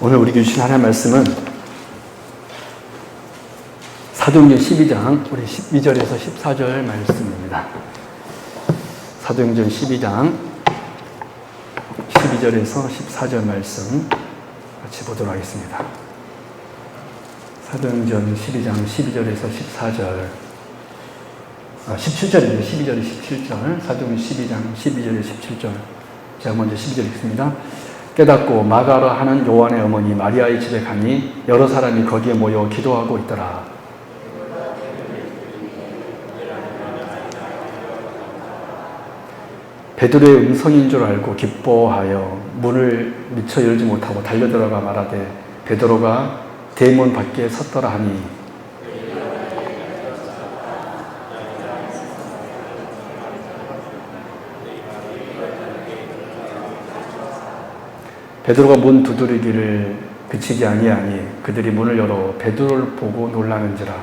오늘 우리에게 주신 하나님의 말씀은 사도행전 12장 우리 12절에서 14절 말씀입니다. 사도행전 12장 12절에서 14절 말씀 같이 보도록 하겠습니다. 사도행전 12장 12절에서 14절 17절입니다. 12절에 17절 사도행전 12장 12절에 17절 제가 먼저 12절 읽습니다. 깨닫고 마가라 하는 요한의 어머니 마리아의 집에 가니 여러 사람이 거기에 모여 기도하고 있더라. 베드로의 음성인 줄 알고 기뻐하여 문을 미처 열지 못하고 달려들어가 말하되 베드로가 대문 밖에 섰더라 하니 베드로가 문 두드리기를 그치지 아니하니 그들이 문을 열어 베드로를 보고 놀라는지라.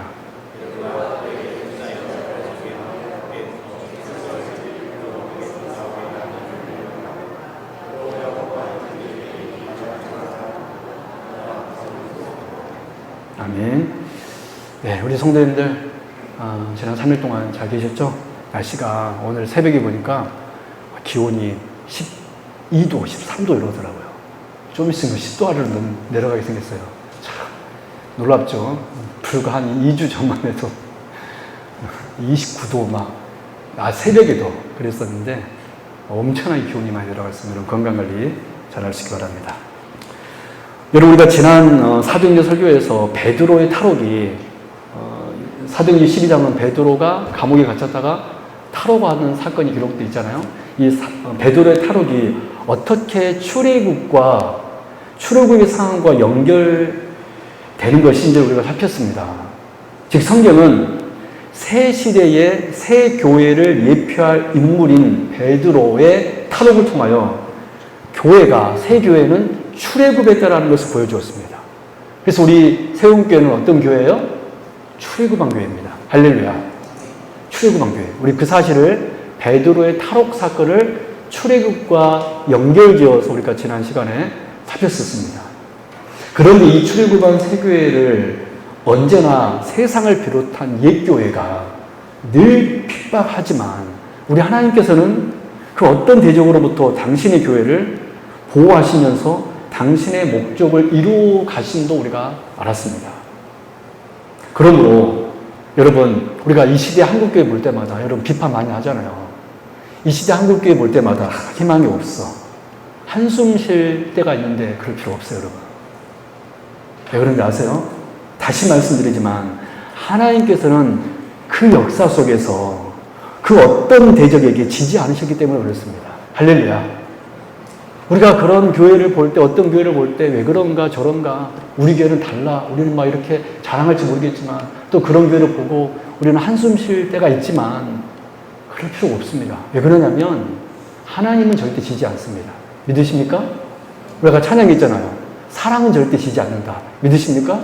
아멘. 네, 우리 성도님들 지난 3일 동안 잘 계셨죠? 날씨가 오늘 새벽에 보니까 기온이 12도, 13도 이러더라고요. 좀 있으면 10도 아래로 내려가게 생겼어요. 참 놀랍죠? 불과 한 2주 전만 해도 29도 새벽에도 그랬었는데 엄청나게 기온이 많이 내려갔습니다. 여러분 건강관리 잘 하시기 바랍니다. 여러분 우리가 지난 사도행전 설교에서 베드로의 탈옥이 사도행전 12장은 베드로가 감옥에 gat혔다가 탈옥하는 사건이 기록되어 있잖아요. 이 베드로의 탈옥이 어떻게 출애굽의 상황과 연결되는 것인지 우리가 살폈습니다. 즉 성경은 새 시대의 새 교회를 예표할 인물인 베드로의 탈옥을 통하여 새 교회는 출애굽했다라는 것을 보여주었습니다. 그래서 우리 세운교회는 어떤 교회예요? 출애굽한 교회입니다. 할렐루야. 출애굽한 교회. 우리 그 사실을 베드로의 탈옥 사건을 출애굽과 연결지어서 우리가 지난 시간에 살폈었습니다. 그런데 이 출애굽한 새 교회를 언제나 세상을 비롯한 옛 교회가 늘 핍박하지만 우리 하나님께서는 그 어떤 대적으로부터 당신의 교회를 보호하시면서 당신의 목적을 이루어 가신도 우리가 알았습니다. 그러므로 여러분 우리가 이 시대 한국교회 볼 때마다 여러분 비판 많이 하잖아요. 이 시대 한국교회 볼 때마다 희망이 없어. 한숨 쉴 때가 있는데 그럴 필요 없어요, 여러분. 왜 그런지 아세요? 다시 말씀드리지만 하나님께서는 그 역사 속에서 그 어떤 대적에게 지지 않으셨기 때문에 그렇습니다. 할렐루야. 우리가 그런 교회를 볼 때, 어떤 교회를 볼 때 왜 그런가 저런가 우리 교회는 달라. 우리는 막 이렇게 자랑할지 모르겠지만 또 그런 교회를 보고 우리는 한숨 쉴 때가 있지만 그럴 필요가 없습니다. 왜 그러냐면 하나님은 절대 지지 않습니다. 믿으십니까? 우리가 찬양했잖아요. 사랑은 절대 지지 않는다. 믿으십니까?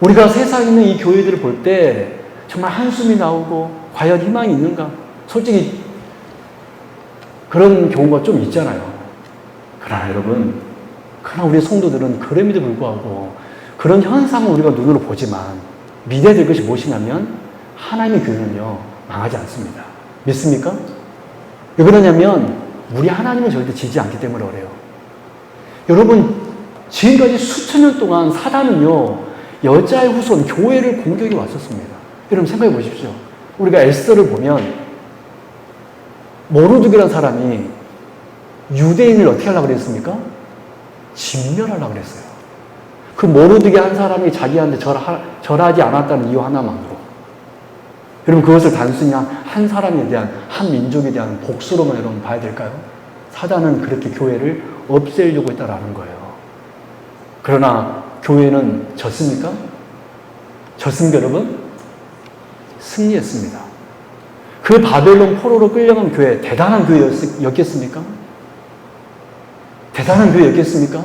우리가 세상에 있는 이 교회들을 볼 때 정말 한숨이 나오고 과연 희망이 있는가? 솔직히 그런 경우가 좀 있잖아요. 그러나 여러분, 우리 성도들은 그럼에도 불구하고 그런 현상을 우리가 눈으로 보지만 믿어야 될 것이 무엇이냐면 하나님의 교회는요 망하지 않습니다. 믿습니까? 왜 그러냐면 우리 하나님은 절대 지지 않기 때문에 그래요. 여러분 지금까지 수천 년 동안 사단은요 여자의 후손 교회를 공격해 왔었습니다. 여러분 생각해 보십시오. 우리가 에스더를 보면 모르드게라는 사람이 유대인을 어떻게 하려고 그랬습니까? 진멸하려고 그랬어요. 그 모르드게 한 사람이 자기한테 절하지 않았다는 이유 하나만으로. 여러분 그것을 단순히 한 사람에 대한 한 민족에 대한 복수로만 여러분 봐야 될까요? 사단은 그렇게 교회를 없애려고 했다라는 거예요. 그러나 교회는 졌습니까? 졌습니까 여러분? 승리했습니다. 그 바벨론 포로로 끌려간 교회 대단한 교회였겠습니까? 대단한 교회였겠습니까?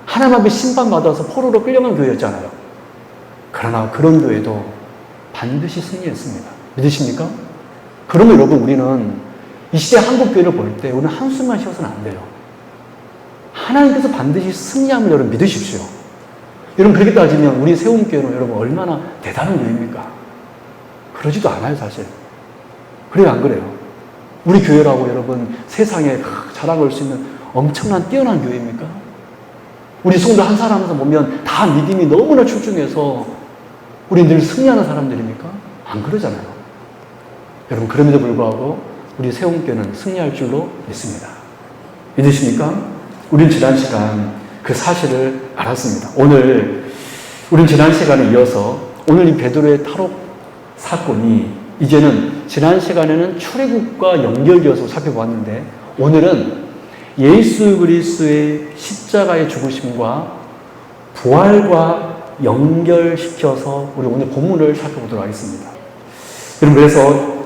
하나님 앞에 심판받아서 포로로 끌려간 교회였잖아요. 그러나 그런 교회도 반드시 승리했습니다. 믿으십니까? 그러면 여러분 우리는 이 시대 한국교회를 볼 때 우리는 한숨만 쉬어서는 안 돼요. 하나님께서 반드시 승리함을 여러분 믿으십시오. 여러분 그렇게 따지면 우리 세움교회는 여러분 얼마나 대단한 교회입니까? 그러지도 않아요 사실. 그래요 안 그래요? 우리 교회라고 여러분 세상에 자랑할 수 있는 엄청난 뛰어난 교회입니까? 우리 성도 한 사람에서 보면 다 믿음이 너무나 출중해서 우리 늘 승리하는 사람들입니까? 안 그러잖아요. 여러분 그럼에도 불구하고 우리 세움교회는 승리할 줄로 믿습니다. 믿으십니까? 우린 지난 시간 그 사실을 알았습니다. 우린 지난 시간에 이어서 오늘 이 베드로의 탈옥 사건이 이제는 지난 시간에는 출애굽과 연결되어서 살펴보았는데 오늘은 예수 그리스도의 십자가의 죽으심과 부활과 연결시켜서 우리 오늘 본문을 살펴보도록 하겠습니다. 여러분 그래서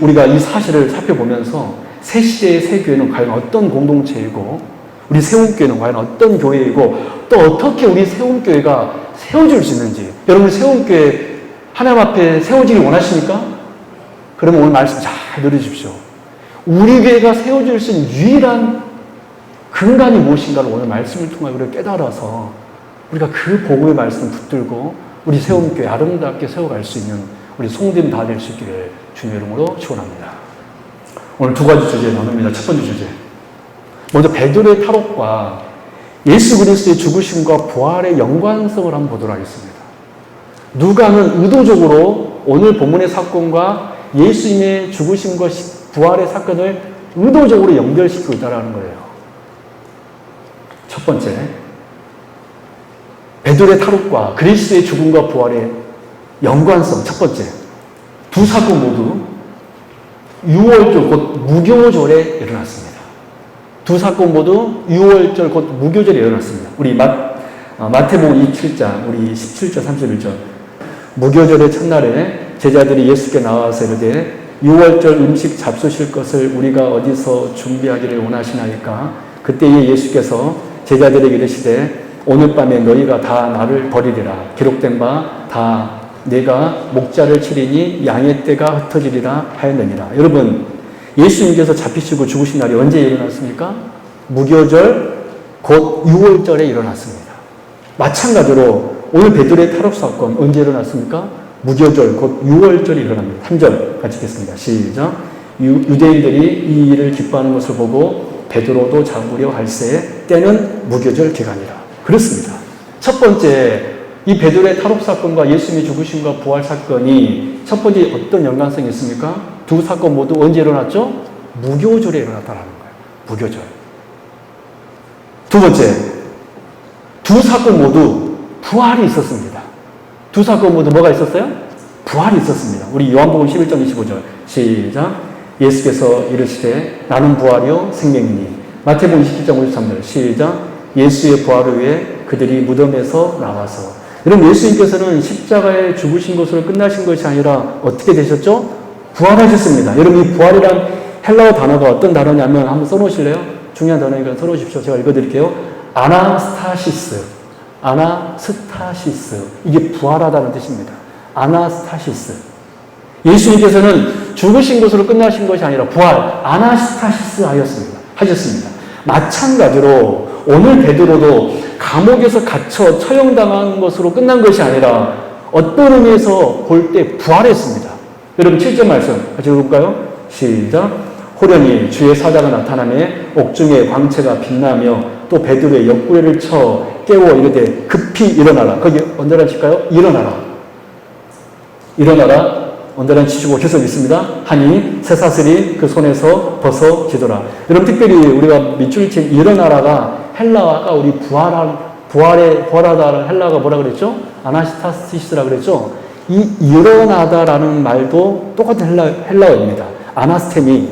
우리가 이 사실을 살펴보면서 새 시대의 새 교회는 과연 어떤 공동체이고 우리 세움교회는 과연 어떤 교회이고 또 어떻게 우리 세움교회가 세워질 수 있는지 여러분 세움교회 하나님 앞에 세워지길 원하십니까? 그러면 오늘 말씀 잘 들으십시오. 우리 교회가 세워질 수 있는 유일한 근간이 무엇인가를 오늘 말씀을 통해 우리가 깨달아서 우리가 그 복음의 말씀을 붙들고 우리 세움교회 아름답게 세워갈 수 있는 우리 송됨 다 될 수 있기를 주님의 이름으로 축원합니다. 오늘 두 가지 주제 나눕니다. 첫 번째 주제. 먼저 베드로의 탈옥과 예수 그리스도의 죽으심과 부활의 연관성을 한번 보도록 하겠습니다. 누가는 의도적으로 오늘 본문의 사건과 예수님의 죽으심과 부활의 사건을 의도적으로 연결시키고 있다는 거예요. 첫 번째, 베드로의 탈옥과 그리스도의 죽음과 부활의 연관성. 첫 번째, 두 사건 모두 6월절 곧 무교절에 일어났습니다. 두 사건 모두 6월절 곧 무교절에 일어났습니다. 우리 마태복음 27장 우리 17절 31절 무교절의 첫날에 제자들이 예수께 나와서 이르되 6월절 음식 잡수실 것을 우리가 어디서 준비하기를 원하시나이까? 그때에 예수께서 제자들에게 이르시되 오늘 밤에 너희가 다 나를 버리리라. 기록된 바 다 내가 목자를 치리니 양의 떼가 흩어지리라 하였느니라. 여러분 예수님께서 잡히시고 죽으신 날이 언제 일어났습니까? 무교절 곧 6월절에 일어났습니다. 마찬가지로 오늘 베드로의 탈옥 사건 언제 일어났습니까? 무교절 곧 6월절에 일어납니다. 3절 같이 읽겠습니다. 시작. 유대인들이 이 일을 기뻐하는 것을 보고 베드로도 잡으려 할세 때는 무교절 기간이라. 그렇습니다. 첫 번째 이 베드로의 탈옥 사건과 예수님의 죽으심과 부활 사건이 첫 번째 어떤 연관성이 있습니까? 두 사건 모두 언제 일어났죠? 무교절에 일어났다는 거예요. 무교절. 두 번째, 두 사건 모두 부활이 있었습니다. 두 사건 모두 뭐가 있었어요? 부활이 있었습니다. 우리 요한복음 11장 25절 시작. 예수께서 이르시되 나는 부활이요 생명이니. 마태복음 27장 53절 시작. 예수의 부활을 위해 그들이 무덤에서 나와서. 여러분 예수님께서는 십자가에 죽으신 것으로 끝나신 것이 아니라 어떻게 되셨죠? 부활하셨습니다. 여러분 이 부활이란 헬라어 단어가 어떤 단어냐면 한번 써놓으실래요? 중요한 단어니까 써놓으십시오. 제가 읽어드릴게요. 아나스타시스. 아나스타시스. 이게 부활하다는 뜻입니다. 아나스타시스. 예수님께서는 죽으신 것으로 끝나신 것이 아니라 부활, 아나스타시스 하셨습니다. 마찬가지로 오늘 베드로도 감옥에서 갇혀 처형당한 것으로 끝난 것이 아니라 어떤 의미에서 볼 때 부활했습니다. 여러분 7절 말씀 같이 읽어볼까요? 시작. 호련히 주의 사자가 나타나매 옥중에 광채가 빛나며 또 베드로의 옆구리를 쳐 깨워 이르되 급히 일어나라. 거기 언제나 칠까요? 일어나라. 언제나 치시고 계속 있습니다. 하니 쇠사슬이 그 손에서 벗어지더라. 여러분 특별히 우리가 밑줄 친 일어나라가 헬라어가 우리 부활하다라는 헬라어가 뭐라 그랬죠? 아나스타시스라 그랬죠? 이 일어나다라는 말도 똑같은 헬라어입니다. 아나스테미.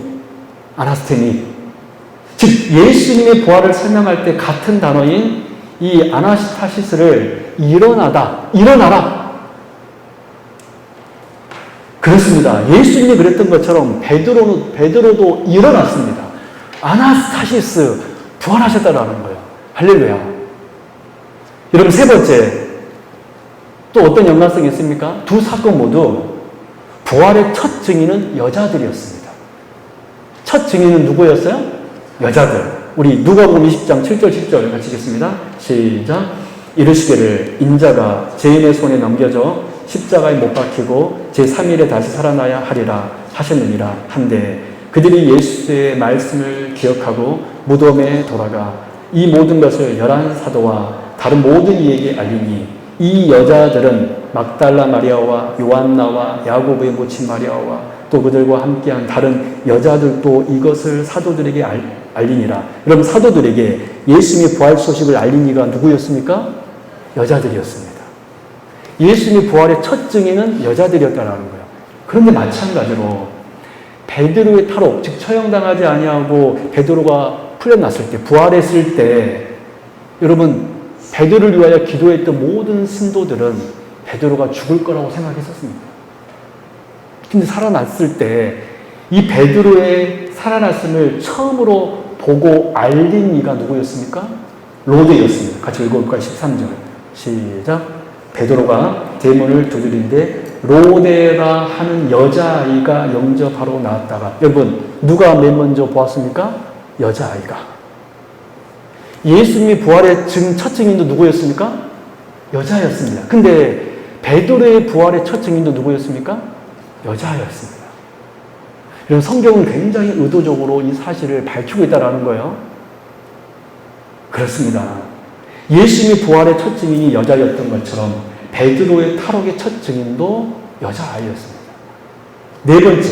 즉 예수님의 부활을 설명할 때 같은 단어인 이 아나스타시스를 일어나라. 그렇습니다. 예수님이 그랬던 것처럼 베드로도 일어났습니다. 아나스타시스 부활하셨다라는 거예요. 할렐루야. 여러분 세 번째 또 어떤 연관성이 있습니까? 두 사건 모두 부활의 첫 증인은 여자들이었습니다. 첫 증인은 누구였어요? 여자들. 우리 누가복음 20장 7절 10절 같이 읽겠습니다. 시작. 이르시기를 인자가 죄인의 손에 넘겨져 십자가에 못 박히고 제3일에 다시 살아나야 하리라 하셨느니라 한데 그들이 예수의 말씀을 기억하고 무덤에 돌아가 이 모든 것을 11사도와 다른 모든 이에게 알리니 이 여자들은 막달라 마리아와 요한나와 야고보의 모친 마리아와 또 그들과 함께한 다른 여자들도 이것을 사도들에게 알리니라. 여러분, 사도들에게 예수님의 부활 소식을 알린 이가 누구였습니까? 여자들이었습니다. 예수님의 부활의 첫 증인은 여자들이었다라는 거예요. 그런데 마찬가지로 베드로의 탈옥, 즉 처형당하지 아니하고 베드로가 풀려났을 때, 부활했을 때 여러분, 베드로를 위하여 기도했던 모든 신도들은 베드로가 죽을 거라고 생각했었습니다. 근데 살아났을 때 이 베드로의 살아났음을 처음으로 보고 알린 이가 누구였습니까? 로데였습니다. 같이 읽어볼까요? 13절 시작. 베드로가 대문을 두드리는데 로데라 하는 여자아이가 영접하러 나왔다가, 여러분 누가 맨 먼저 보았습니까? 여자아이가. 예수님이 부활의 첫 증인도 누구였습니까? 여자였습니다. 근데 베드로의 부활의 첫 증인도 누구였습니까? 여자였습니다. 그래서 성경은 굉장히 의도적으로 이 사실을 밝히고 있다는 거예요. 그렇습니다. 예수님의 부활의 첫 증인이 여자였던 것처럼 베드로의 탈옥의 첫 증인도 여자아이였습니다. 네 번째,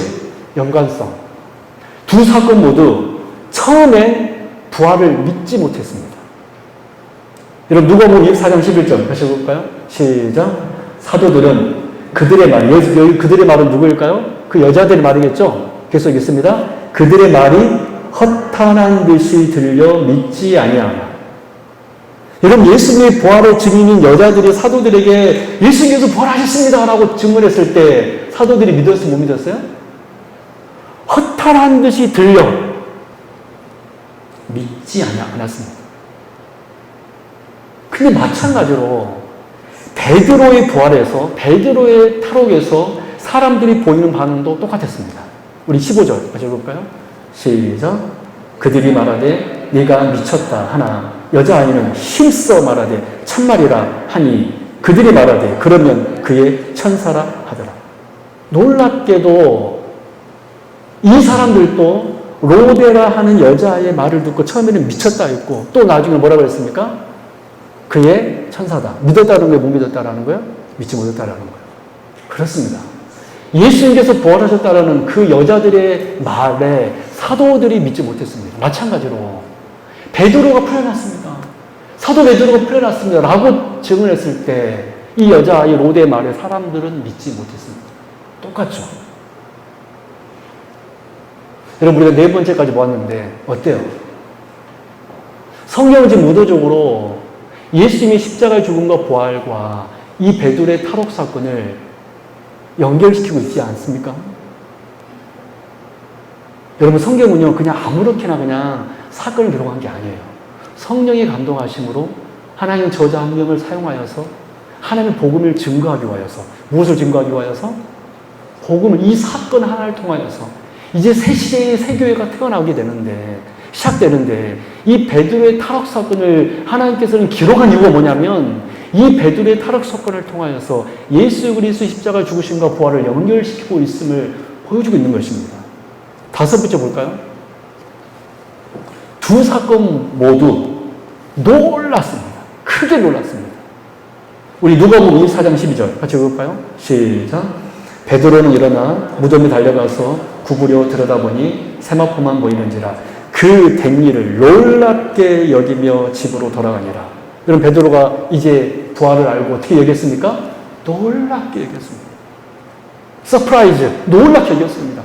연관성. 두 사건 모두 처음에 부활을 믿지 못했습니다. 여러분, 누가복음 24장 11절 다시 볼까요? 시작. 사도들은 그들의 말, 여기 그들의 말은 누구일까요? 그 여자들의 말이겠죠? 계속 읽겠습니다. 그들의 말이 허탄한 듯이 들려 믿지 아니하나. 여러분, 예수님의 부활의 증인인 여자들이 사도들에게 예수님께서 부활하셨습니다 라고 증언했을 때 사도들이 믿었어요? 못 믿었어요? 허탄한 듯이 들려 믿지 않았습니다. 근데 마찬가지로 베드로의 부활에서, 베드로의 탈옥에서 사람들이 보이는 반응도 똑같았습니다. 우리 15절 같이 읽어볼까요? 시작. 그들이 말하되 네가 미쳤다 하나 여자아이는 힘써 말하되 참말이라 하니 그들이 말하되 그러면 그의 천사라 하더라. 놀랍게도 이 사람들도 로데라 하는 여자아이의 말을 듣고 처음에는 미쳤다 했고 또 나중에 뭐라고 했습니까? 그의 천사다. 믿었다는 거예요? 못 믿었다라는 거예요? 믿지 못했다라는 거예요. 그렇습니다. 예수님께서 부활하셨다라는 그 여자들의 말에 사도들이 믿지 못했습니다. 마찬가지로 베드로가 풀려났습니다. 사도 베드로가 풀려났습니다 라고 증언했을 때 이 여자아이 로데의 말에 사람들은 믿지 못했습니다. 똑같죠. 여러분, 우리가 네 번째까지 보았는데 어때요? 성경은 지금 의도적으로 예수님의 십자가의 죽음과 부활과 이 베드로의 탈옥 사건을 연결시키고 있지 않습니까? 여러분, 성경은요 그냥 아무렇게나 그냥 사건을 기록한 게 아니에요. 성령의 감동하심으로 하나님 저자 한 명을 사용하여서 하나님의 복음을 증거하기 위하여서, 무엇을 증거하기 위하여서? 복음을, 이 사건 하나를 통하여서 이제 새 시대의 새 교회가 태어나게 되는데, 시작되는데 이 베드로의 탈옥 사건을 하나님께서는 기록한 이유가 뭐냐면 이 베드로의 탈옥 사건을 통하여서 예수 그리스도의 십자가 죽으심과 부활을 연결시키고 있음을 보여주고 있는 것입니다. 다섯 번째 볼까요? 두 사건 모두 놀랐습니다. 크게 놀랐습니다. 우리 누가복음 24장 12절 같이 읽을까요? 시작. 베드로는 일어나 무덤에 달려가서 구부려 들여다보니 세마포만 보이는지라 그 된 일을 놀랍게 여기며 집으로 돌아가니라. 여러분, 베드로가 이제 부활을 알고 어떻게 여겼습니까? 놀랍게 여겼습니다. 서프라이즈, 놀랍게 여겼습니다.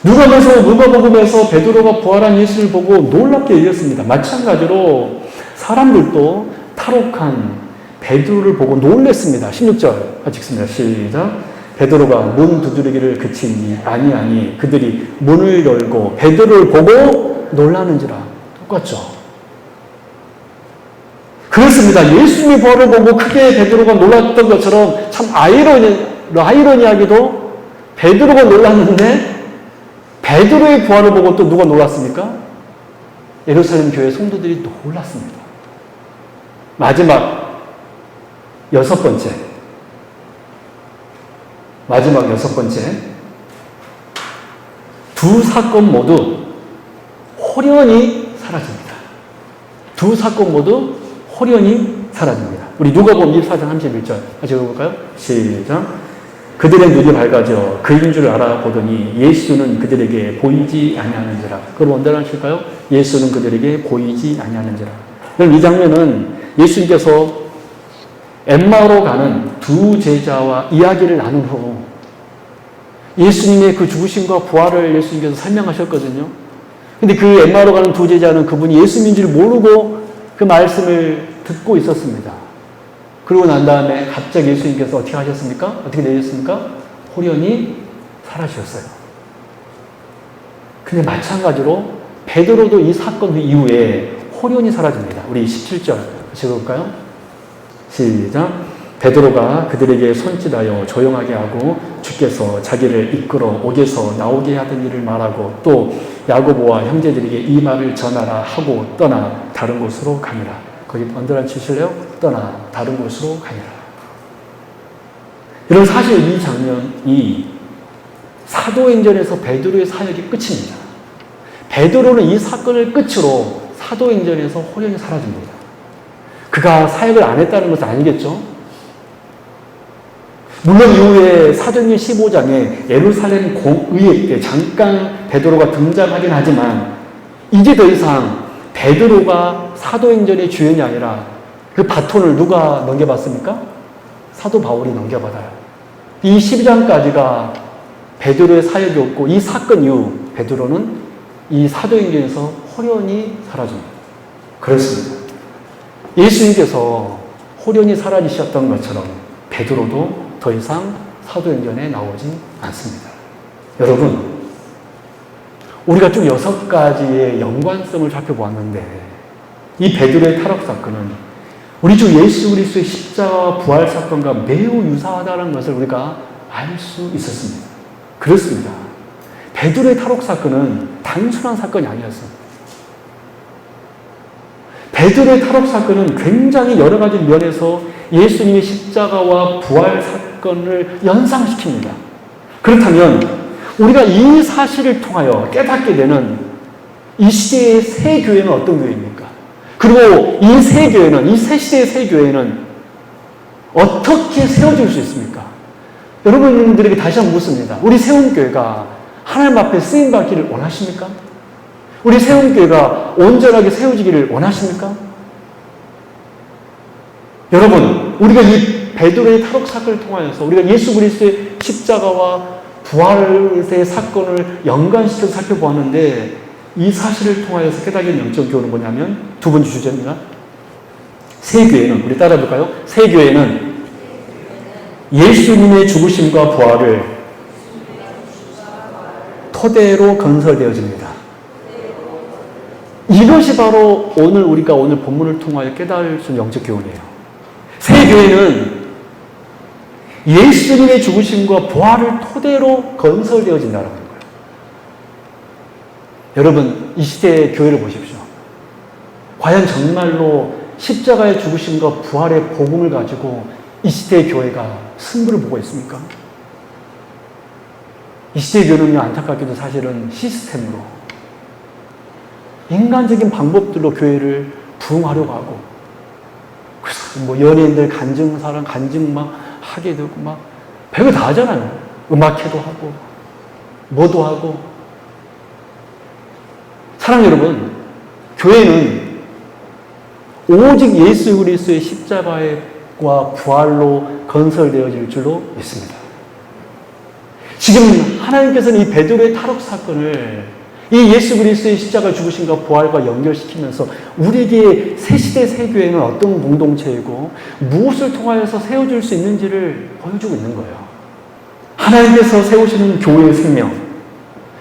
누가복음에서 베드로가 부활한 예수를 보고 놀랍게 여겼습니다. 마찬가지로 사람들도 탈옥한 베드로를 보고 놀랐습니다. 16절 같이 읽습니다. 시작. 베드로가 문 두드리기를 그치니 아니 그들이 문을 열고 베드로를 보고 놀라는지라. 똑같죠. 그렇습니다. 예수님의 부활을 보고 크게 베드로가 놀랐던 것처럼 참 아이러니하게도 베드로가 놀랐는데 베드로의 부활을 보고 또 누가 놀랐습니까? 예루살렘 교회 성도들이 놀랐습니다. 마지막 여섯 번째. 두 사건 모두 홀연히 사라집니다. 두 사건 모두 홀연히 사라집니다. 우리 누가복음 24장 31절 같이 읽어볼까요? 시작. 그들의 눈이 밝아져 그인 줄 알아보더니 예수는 그들에게 보이지 아니하는지라. 그걸 원대로 하실까요? 예수는 그들에게 보이지 아니하는지라. 그럼 이 장면은 예수님께서 엠마오로 가는 두 제자와 이야기를 나눈 후 예수님의 그 죽으심과 부활을 예수님께서 설명하셨거든요. 근데 그 엠마오로 가는 두 제자는 그분이 예수님인지를 모르고 그 말씀을 듣고 있었습니다. 그러고 난 다음에 갑자기 예수님께서 어떻게 하셨습니까? 어떻게 내셨습니까? 홀연히 사라지셨어요. 근데 마찬가지로 베드로도 이 사건 이후에 홀연히 사라집니다. 우리 17절 같이 읽어볼까요? 시작. 베드로가 그들에게 손짓하여 조용하게 하고 주께서 자기를 이끌어 옥에서 나오게 하던 일을 말하고 또 야고보와 형제들에게 이 말을 전하라 하고 떠나 다른 곳으로 가니라. 거기 언더라인 치실래요? 떠나 다른 곳으로 가니라. 여러분, 사실 이 장면이 사도행전에서 베드로의 사역이 끝입니다. 베드로는 이 사건을 끝으로 사도행전에서 홀연히 사라집니다. 그가 사역을 안 했다는 것은 아니겠죠? 물론 이후에 사도행전 15장에 예루살렘 공의회 때 잠깐 베드로가 등장하긴 하지만 이제 더 이상 베드로가 사도행전의 주연이 아니라 그 바톤을 누가 넘겨받습니까? 사도 바울이 넘겨받아요. 이 12장까지가 베드로의 사역이 없고 이 사건 이후 베드로는 이 사도행전에서 홀연히 사라집니다. 그렇습니다. 예수님께서 홀연히 사라지셨던 것처럼 베드로도 더 이상 사도행전에 나오지 않습니다. 여러분, 우리가 쭉 6가지의 연관성을 살펴보았는데 이 베드로의 탈옥 사건은 우리 주 예수 그리스도의 십자가와 부활 사건과 매우 유사하다는 것을 우리가 알 수 있었습니다. 그렇습니다. 베드로의 탈옥 사건은 단순한 사건이 아니었습니다. 베드로의 탈옥 사건은 굉장히 여러 가지 면에서 예수님의 십자가와 부활 사건을 연상시킵니다. 그렇다면 우리가 이 사실을 통하여 깨닫게 되는 이 시대의 새 교회는 어떤 교회입니까? 그리고 이 새 교회는, 이 새 시대의 새 교회는 어떻게 세워질 수 있습니까? 여러분들에게 다시 한번 묻습니다. 우리 세움교회가 하나님 앞에 쓰임받기를 원하십니까? 우리 세움교회가 온전하게 세워지기를 원하십니까? 여러분, 우리가 이 베드로의 탈옥 사건을 통하여서 우리가 예수 그리스도의 십자가와 부활의 사건을 연관시켜서 살펴보았는데 이 사실을 통하여서 깨닫는 영적 교훈은 뭐냐면 두 번째 주제입니다. 새 교회는, 우리 따라해볼까요? 새 교회는 예수님의 죽으심과 부활을 토대로 건설되어집니다. 이것이 바로 우리가 오늘 본문을 통하여 깨달을 수 있는 영적 교훈이에요. 새 교회는 예수님의 죽으심과 부활을 토대로 건설되어진다는 거예요. 여러분, 이 시대의 교회를 보십시오. 과연 정말로 십자가의 죽으심과 부활의 복음을 가지고 이 시대의 교회가 승부를 보고 있습니까? 이 시대의 교회는요, 안타깝게도 사실은 시스템으로 인간적인 방법들로 교회를 부흥하려고 하고, 그래서 뭐 연예인들 간증 막 하게 되고 막 별거 다 하잖아요. 음악회도 하고 뭐도 하고. 사랑하는 여러분, 교회는 오직 예수 그리스도의 십자가와 부활로 건설되어질 줄로 믿습니다. 지금 하나님께서는 이 베드로의 탈옥 사건을 이 예수 그리스도의 십자가 죽으심과 부활과 연결시키면서 우리에게 새 시대 새 교회는 어떤 공동체이고 무엇을 통하여서 세워질 수 있는지를 보여주고 있는 거예요. 하나님께서 세우시는 교회의 생명,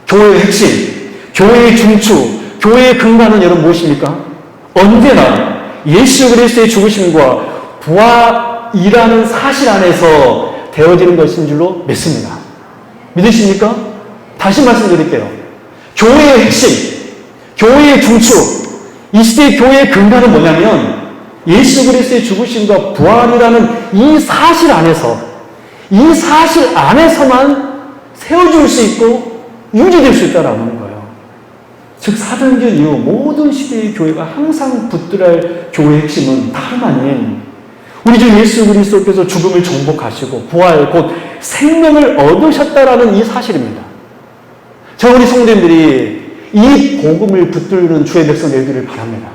교회의 핵심, 교회의 중추, 교회의 근간은 여러분 무엇입니까? 언제나 예수 그리스도의 죽으심과 부활이라는 사실 안에서 되어지는 것인 줄로 믿습니다. 믿으십니까? 다시 말씀드릴게요. 교회의 핵심, 교회의 중추, 이 시대의 교회의 근간은 뭐냐면 예수 그리스도의 죽으심과 부활이라는 이 사실 안에서만 세워줄 수 있고 유지될 수 있다는 거예요. 즉 사도행전 이후 모든 시대의 교회가 항상 붙들어야 할 교회의 핵심은 다름 아닌 우리 주 예수 그리스도께서 죽음을 정복하시고 부활 곧 생명을 얻으셨다라는 이 사실입니다. 저 우리 성도님들이 이 복음을 붙들는 주의 백성 되기를 바랍니다.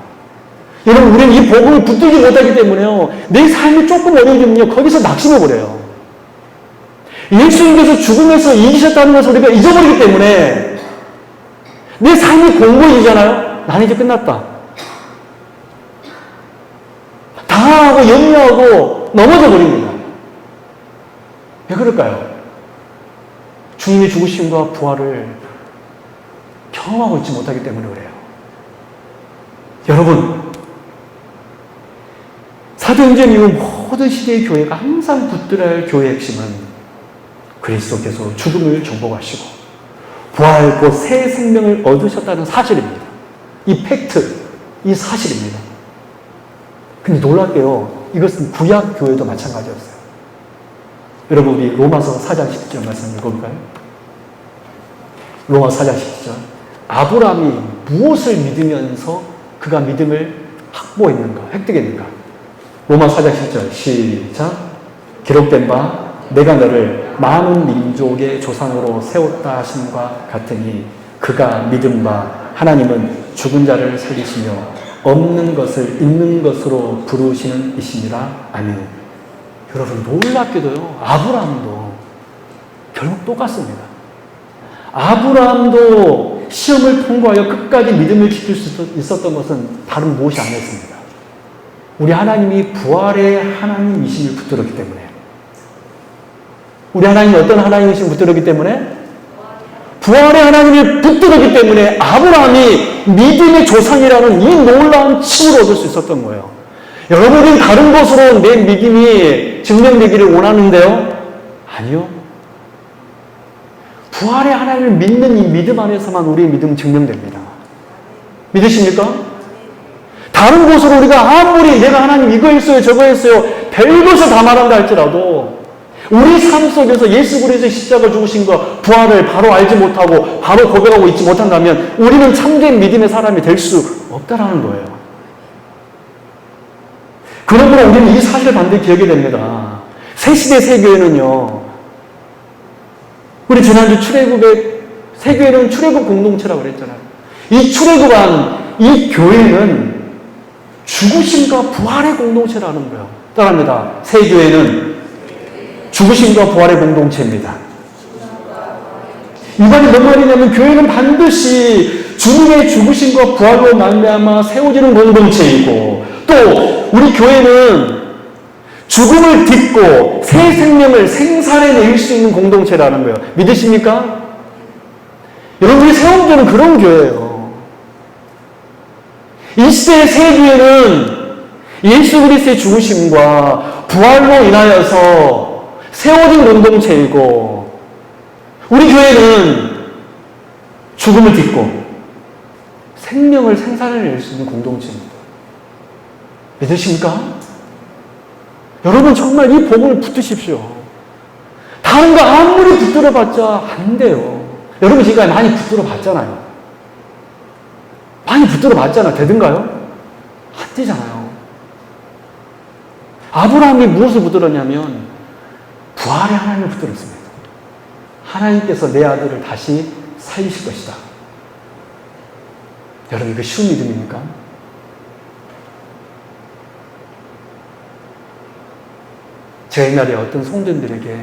여러분, 우리는 이 복음을 붙들지 못하기 때문에요, 내 삶이 조금 어려워지면요, 거기서 낙심해버려요. 예수님께서 죽음에서 이기셨다는 것을 우리가 잊어버리기 때문에 내 삶이 공고해지잖아요. 나는 이제 끝났다. 당하고 염려하고 넘어져 버립니다. 왜 그럴까요? 주님의 죽으심과 부활을 경험하고 있지 못하기 때문에 그래요. 여러분, 사도행전 이후 모든 시대의 교회가 항상 붙들어야 할 교회의 핵심은 그리스도께서 죽음을 정복하시고 부활 곧 새 생명을 얻으셨다는 사실입니다. 이 팩트, 이 사실입니다. 근데 놀랍게요, 이것은 구약 교회도 마찬가지였어요. 여러분, 우리 로마서 4장 10절 말씀 읽어볼까요? 로마서 4장 10절. 아브라함이 무엇을 믿으면서 그가 믿음을 확보했는가, 획득했는가? 로마서 4장 10절 시작. 기록된 바 내가 너를 많은 민족의 조상으로 세웠다 하심과 같으니 그가 믿은 바 하나님은 죽은 자를 살리시며 없는 것을 있는 것으로 부르시는 이시니라. 아멘. 여러분, 놀랍게도요, 아브라함도 결국 똑같습니다. 아브라함도 시험을 통과하여 끝까지 믿음을 지킬 수 있었던 것은 다른 무엇이 아니었습니다. 우리 하나님이 부활의 하나님이심을 붙들었기 때문에. 우리 하나님이 어떤 하나님이심을 붙들었기 때문에? 부활의 하나님을 붙들었기 때문에 아브라함이 믿음의 조상이라는 이 놀라운 칭을 얻을 수 있었던 거예요. 여러분은 다른 것으로 내 믿음이 증명되기를 원하는데요? 아니요. 부활의 하나님을 믿는 이 믿음 안에서만 우리의 믿음은 증명됩니다. 믿으십니까? 다른 곳으로 우리가 아무리 내가 하나님 이거 했어요, 저거 했어요, 별것을 다 말한다 할지라도 우리 삶 속에서 예수 그리스도의 십자가 죽으심과 부활을 바로 알지 못하고 바로 고백하고 있지 못한다면 우리는 참된 믿음의 사람이 될 수 없다라는 거예요. 그러므로 우리는 이 사실을 반드시 기억해야 됩니다. 새 시대 새 교회는요, 우리 지난주 출애굽의 새 교회는 출애굽 공동체라고 그랬잖아요. 이 출애굽한 이 교회는 죽으심과 부활의 공동체라는 거예요. 따라합니다. 새 교회는 죽으심과 부활의 공동체입니다. 이 말이 뭔 말이냐면 교회는 반드시 주님의 죽으심과 부활로 말미암아 세워지는 공동체이고 또 우리 교회는 죽음을 딛고 새 생명을 생산해낼 수 있는 공동체라는 거예요. 믿으십니까? 여러분이 세워지는 그런 교회예요. 이 시대의 새 교회는 예수 그리스도의 죽으심과 부활로 인하여서 세워진 공동체이고 우리 교회는 죽음을 딛고 생명을 생산해낼 수 있는 공동체입니다. 믿으십니까? 여러분 정말 이 복음을 붙드십시오. 다른 거 아무리 붙들어봤자 안 돼요. 여러분 지금까지 많이 붙들어봤잖아요. 많이 붙들어봤잖아요. 되든가요? 안 되잖아요. 아브라함이 무엇을 붙들었냐면 부활의 하나님을 붙들었습니다. 하나님께서 내 아들을 다시 살리실 것이다. 여러분 이거 쉬운 믿음입니까? 제가 옛날에 어떤 성도님들에게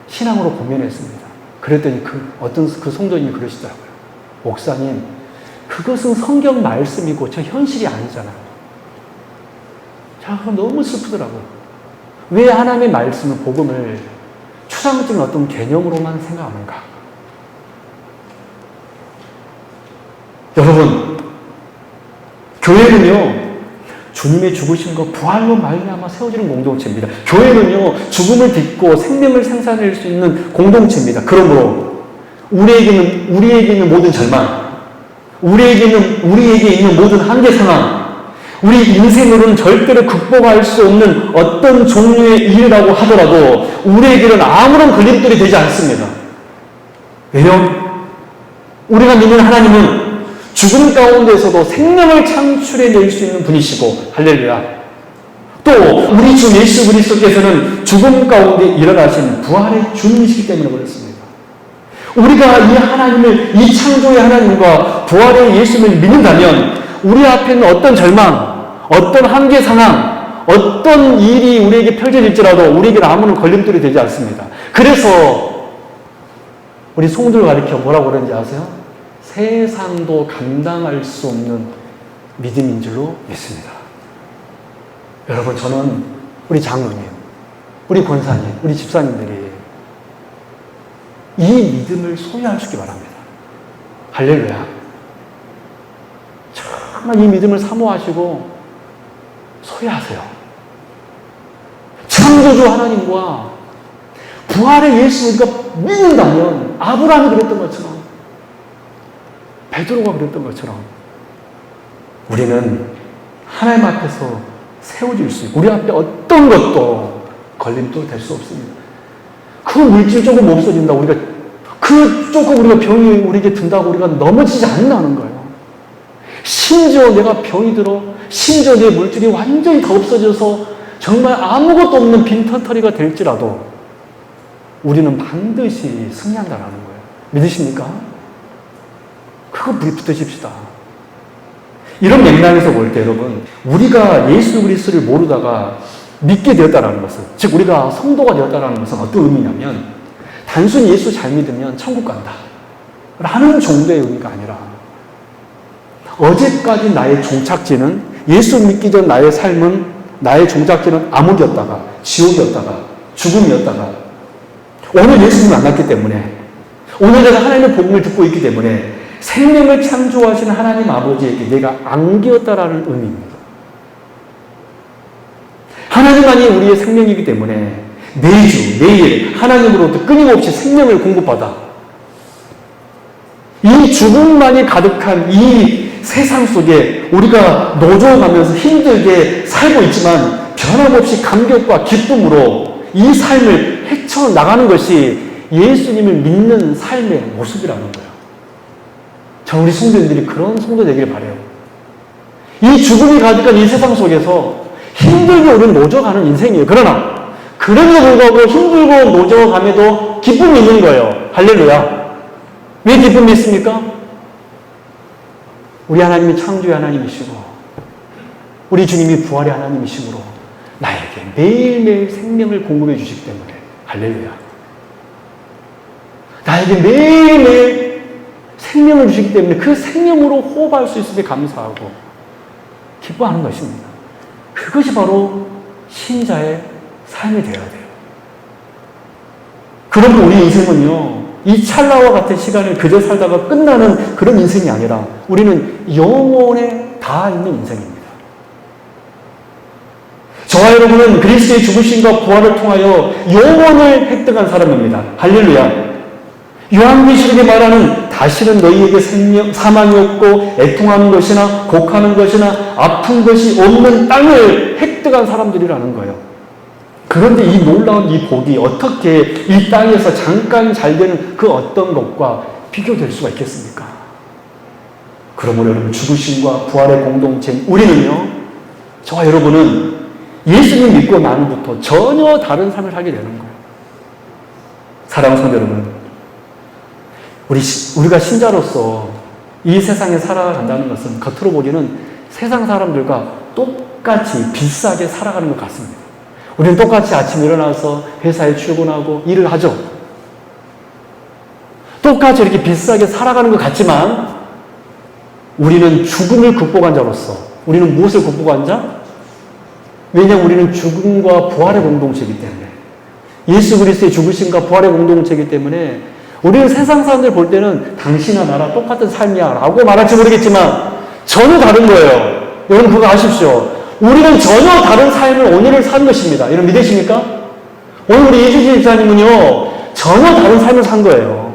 신앙으로 고민했습니다. 그랬더니 어떤 성도님이 그러시더라고요. 목사님, 그것은 성경 말씀이고 저 현실이 아니잖아요. 자, 너무 슬프더라고요. 왜 하나님의 말씀을, 복음을 추상적인 어떤 개념으로만 생각하는가? 여러분, 교회는요, 주님의 죽으심과 부활로 말미암아 세워지는 공동체입니다. 교회는요, 죽음을 딛고 생명을 생산할 수 있는 공동체입니다. 그러므로 우리에게 있는 모든 절망, 우리에게 있는 모든 한계 상황, 우리 인생으로는 절대로 극복할 수 없는 어떤 종류의 일이라고 하더라도 우리에게는 아무런 걸림돌이 되지 않습니다. 왜요? 우리가 믿는 하나님은 죽음 가운데서도 생명을 창출해낼 수 있는 분이시고, 할렐루야. 또 우리 주 예수 그리스도께서는 죽음 가운데 일어나신 부활의 주님이시기 때문에 그렇습니다. 우리가 이 하나님을, 이 창조의 하나님과 부활의 예수님을 믿는다면 우리 앞에는 어떤 절망, 어떤 한계 상황, 어떤 일이 우리에게 펼쳐질지라도 우리에게는 아무런 걸림돌이 되지 않습니다. 그래서 우리 성도를 가리켜 뭐라고 그러는지 아세요? 세상도 감당할 수 없는 믿음인 줄로 믿습니다. 여러분, 저는 우리 장로님, 우리 권사님, 우리 집사님들이 이 믿음을 소유할 수 있기 바랍니다. 할렐루야. 정말 이 믿음을 사모하시고 소유하세요. 창조주 하나님과 부활의 예수 우리가 믿는다면 아브라함이 그랬던 것처럼, 베드로가 그랬던 것처럼 우리는 하나님 앞에서 세워질 수 있고 우리 앞에 어떤 것도 걸림돌 될 수 없습니다. 그 물질 조금 없어진다, 우리가 병이 우리에게 든다고 우리가 넘어지지 않는다는 거예요. 심지어 내가 병이 들어, 심지어 내 물질이 완전히 다 없어져서 정말 아무것도 없는 빈털터리가 될지라도 우리는 반드시 승리한다는 거예요. 믿으십니까? 그거 붙드십시다. 이런 맥락에서 볼 때 여러분, 우리가 예수 그리스도를 모르다가 믿게 되었다는 것은, 즉 우리가 성도가 되었다는 것은 어떤 의미냐면 단순히 예수 잘 믿으면 천국 간다 라는 정도의 의미가 아니라 어제까지 나의 종착지는, 예수 믿기 전 나의 삶은, 나의 종착지는 암흑이었다가 지옥이었다가 죽음이었다가 오늘 예수님을 만났기 때문에, 오늘 내가 하나님의 복음을 듣고 있기 때문에 생명을 창조하시는 하나님 아버지에게 내가 안기었다라는 의미입니다. 하나님만이 우리의 생명이기 때문에 매주 매일 하나님으로부터 끊임없이 생명을 공급받아 이 죽음만이 가득한 이 세상 속에 우리가 노져가면서 힘들게 살고 있지만 변함없이 감격과 기쁨으로 이 삶을 헤쳐나가는 것이 예수님을 믿는 삶의 모습이라는 거예요. 저 우리 성도님들이 그런 성도 되길 바라요. 이 죽음이 가득한 이 세상 속에서 힘들게 우리는 노져가는 인생이에요. 그러나 그럼에도 불구하고 힘들고 노져감에도 기쁨이 있는 거예요. 할렐루야. 왜 기쁨이 있습니까? 우리 하나님이 창조의 하나님이시고 우리 주님이 부활의 하나님이시므로 나에게 매일매일 생명을 공급해 주시기 때문에, 할렐루야. 나에게 매일매일 생명을 주시기 때문에 그 생명으로 호흡할 수 있음에 감사하고 기뻐하는 것입니다. 그것이 바로 신자의 삶이 되어야 돼요. 그러면 우리 인생은요, 이 찰나와 같은 시간을 그저 살다가 끝나는 그런 인생이 아니라 우리는 영원에 닿아 있는 인생입니다. 저와 여러분은 그리스도의 죽으심과 부활을 통하여 영원을 획득한 사람입니다. 할렐루야. 요한계시록에 말하는 다시는 너희에게 사망이 없고 애통하는 것이나 곡하는 것이나 아픈 것이 없는 땅을 획득한 사람들이라는 거예요. 그런데 이 놀라운 이 복이 어떻게 이 땅에서 잠깐 잘 되는 그 어떤 것과 비교될 수가 있겠습니까? 그러므로 여러분, 죽으심과 부활의 공동체, 우리는요, 저와 여러분은 예수님 믿고 난 후부터 전혀 다른 삶을 살게 되는 거예요. 사랑하는 성도 여러분, 우리가 신자로서 이 세상에 살아간다는 것은 겉으로 보기에는 세상 사람들과 똑같이 비싸게 살아가는 것 같습니다. 우리는 똑같이 아침에 일어나서 회사에 출근하고 일을 하죠. 똑같이 이렇게 비싸게 살아가는 것 같지만 우리는 죽음을 극복한 자로서, 우리는 무엇을 극복한 자? 왜냐하면 우리는 죽음과 부활의 공동체이기 때문에, 예수 그리스도의 죽으심과 부활의 공동체이기 때문에 우리는 세상 사람들 볼 때는 당신과 나랑 똑같은 삶이야 라고 말할지 모르겠지만 전혀 다른 거예요. 여러분 그거 아십시오. 우리는 전혀 다른 삶을 오늘을 산 것입니다. 여러분 믿으십니까? 오늘 우리 이주진 집사님은요 전혀 다른 삶을 산 거예요.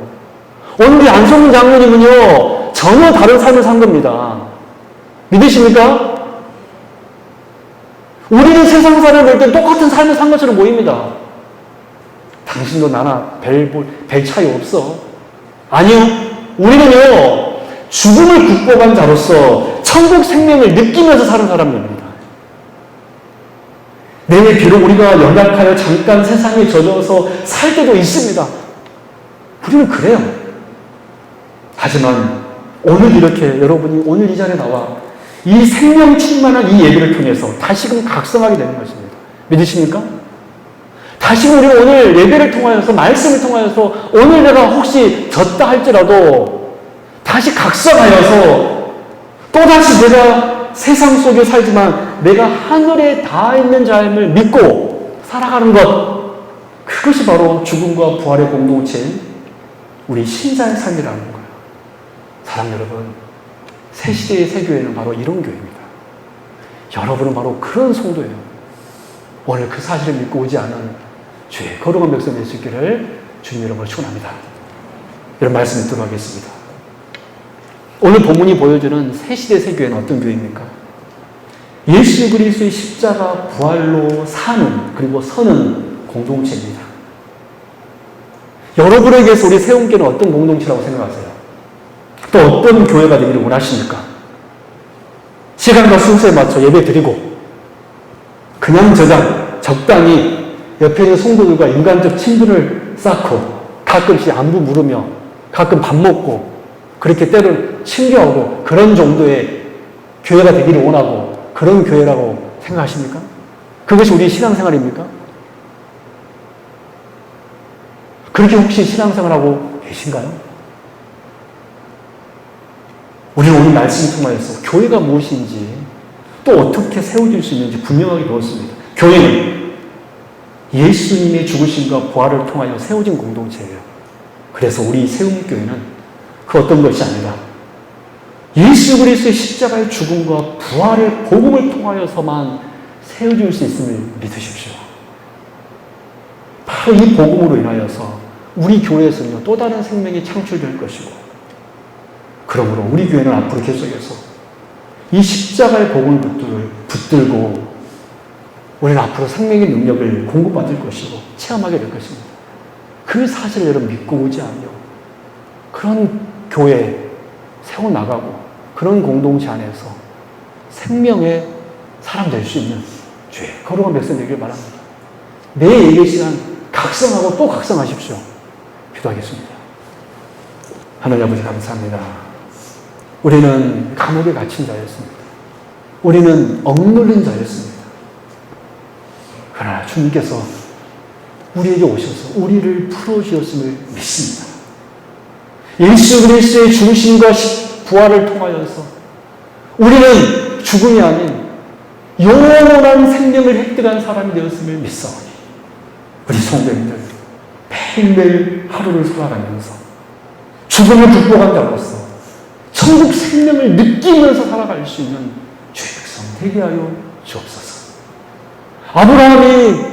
오늘 우리 안성민 장로님은요 전혀 다른 삶을 산 겁니다. 믿으십니까? 우리는 세상 사람을 볼 때 똑같은 삶을 산 것처럼 보입니다. 당신도 나나 별 차이 없어. 아니요. 우리는요, 죽음을 극복한 자로서 천국 생명을 느끼면서 사는 사람들입니다. 네, 비록 우리가 연약하여 잠깐 세상에 젖어서 살 때도 있습니다. 우리는 그래요. 하지만 오늘 이렇게 여러분이 오늘 이 자리에 나와 이 생명 충만한 이 예배를 통해서 다시금 각성하게 되는 것입니다. 믿으십니까? 다시금 우리가 오늘 예배를 통하여서 말씀을 통하여서 오늘 내가 혹시 졌다 할지라도 다시 각성하여서 또다시 내가 세상 속에 살지만 내가 하늘에 닿아 있는 삶을 믿고 살아가는 것, 그것이 바로 죽음과 부활의 공동체인 우리 신자의 삶이라는 거예요. 사랑 여러분, 새 시대의 새 교회는 바로 이런 교회입니다. 여러분은 바로 그런 성도예요. 오늘 그 사실을 믿고 오지 않은 주의 거룩한 백성이 될 수 있기를 주님 여러분을 축원합니다. 이런 말씀 듣도록 하겠습니다. 오늘 본문이 보여주는 새 시대 새 교회는 어떤 교회입니까? 예수 그리스도의 십자가 부활로 사는 그리고 서는 공동체입니다. 여러분에게서 우리 세움교회는 어떤 공동체라고 생각하세요? 또 어떤 교회가 되기를 원하십니까? 시간과 순서에 맞춰 예배 드리고 그냥 적당히 옆에 있는 성도들과 인간적 친분을 쌓고 가끔씩 안부 물으며 가끔 밥 먹고 그렇게 때론 친교하고 그런 정도의 교회가 되기를 원하고 그런 교회라고 생각하십니까? 그것이 우리 신앙생활입니까? 그렇게 혹시 신앙생활하고 계신가요? 우리는 오늘 말씀을 통하여서 교회가 무엇인지 또 어떻게 세워질 수 있는지 분명하게 배웠습니다. 교회는 예수님의 죽으심과 부활을 통하여 세워진 공동체예요. 그래서 우리 세움교회는 그 어떤 것이 아니라 예수 그리스도의 십자가의 죽음과 부활의 복음을 통하여서만 세워질 수 있음을 믿으십시오. 바로 이 복음으로 인하여서 우리 교회에서는요, 또 다른 생명이 창출될 것이고, 그러므로 우리 교회는 앞으로 계속해서 이 십자가의 복음을 붙들고 우리는 앞으로 생명의 능력을 공급받을 것이고 체험하게 될 것입니다. 그 사실을 여러분 믿고 오지 않으며 그런 교회 세워나가고 그런 공동체 안에서 생명의 사람 될 수 있는 주의 거룩한 백성 되길 바랍니다. 내 예배 시간 각성하고 또 각성하십시오. 기도하겠습니다. 하나님 아버지 감사합니다. 우리는 감옥에 갇힌 자였습니다. 우리는 억눌린 자였습니다. 그러나 주님께서 우리에게 오셔서 우리를 풀어주셨음을 믿습니다. 예수 그리스도의 죽으심과 부활을 통하여서 우리는 죽음이 아닌 영원한 생명을 획득한 사람이 되었음을 믿사오니 우리 성도님들 매일매일 하루를 살아가면서 죽음을 극복한 자로서 천국 생명을 느끼면서 살아갈 수 있는 주의 백성 되게 하여 주옵소서. 아브라함이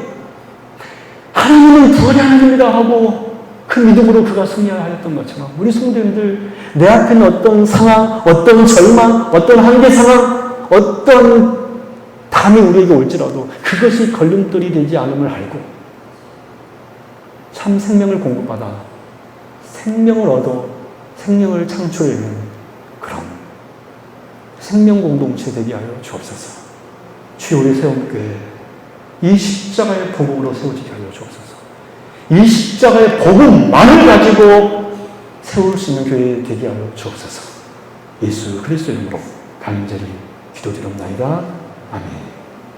하나님은 부활이 하나님이다 하고 그 믿음으로 그가 승리하였던 것처럼 우리 성도님들 내 앞에 있는 어떤 상황, 어떤 절망, 어떤 한계 상황, 어떤 담이 우리에게 올지라도 그것이 걸림돌이 되지 않음을 알고 참 생명을 공급받아 생명을 얻어 생명을 창출해내는 그런 생명 공동체 되게 하여 주옵소서. 주여 우리 세움교회 이 십자가의 복음으로 세워지게 하여 주옵소서. 이 십자가의 복음만을 가지고 세울 수 있는 교회 되게 하여 주옵소서. 예수 그리스도의 이름으로 간절히 기도드립니다. 아멘.